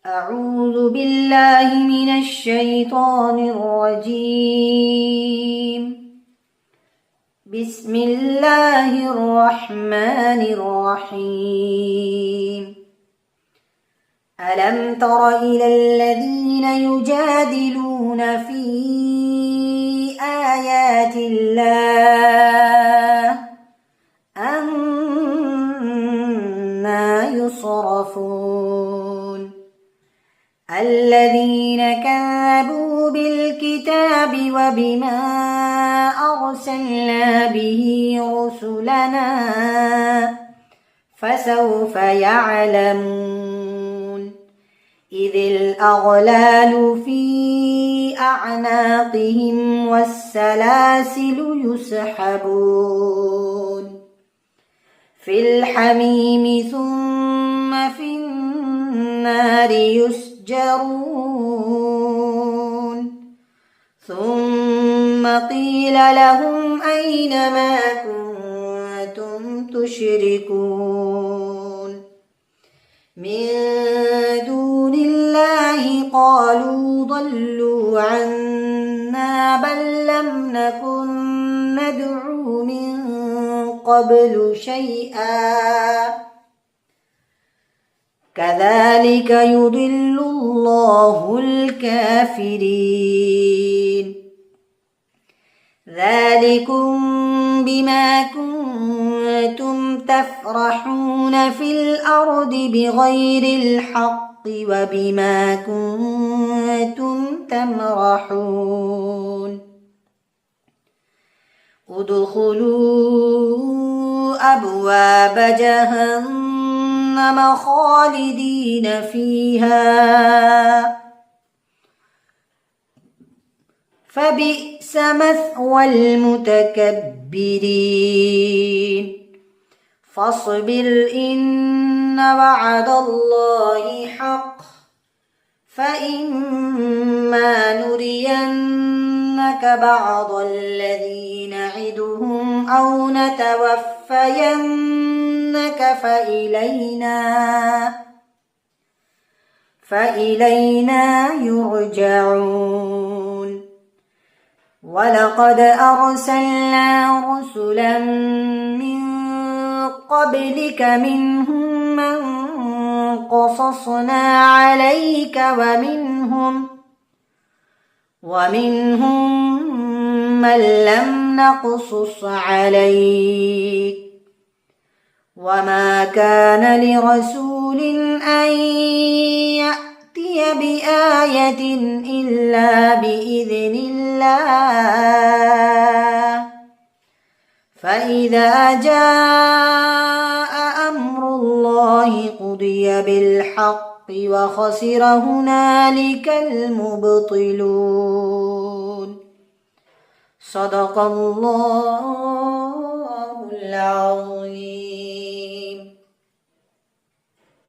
أعوذ بالله من الشيطان الرجيم. بسم الله الرحمن الرحيم. ألم تر إلى الذين يجادلون في آيات الله أنى يصرفون الذين كذبوا بالكتاب وبما أرسلنا به رسلنا فسوف يعلمون إذ الأغلال في أعناقهم والسلاسل يسحبون في الحميم ثم في النار يسجرون ثم قيل لهم أين ما كنتم تشركون من دون الله قالوا ضلوا عنا بل لم نكن ندعو من قبل شيئا كذلك يضل الله الكافرين ذلكم بما كنتم تفرحون في الأرض بغير الحق وبما كنتم تمرحون ادخلوا أبواب جهنم خالدين فيها فبئس مثوى المتكبرين فاصبر إن وعد الله حق فإما نرينك بعض الذي نعدهم أو نتوفينك فإلينا يرجعون ولقد أرسلنا رسلا من قبلك منهم من قصصنا عليك ومنهم من لم نقصص عليك وما كان لرسول أن يأتي بآية إلا بإذن الله فإذا جاء أمر الله قضي بالحق وخسر هنالك المبطلون صدق الله العظيم.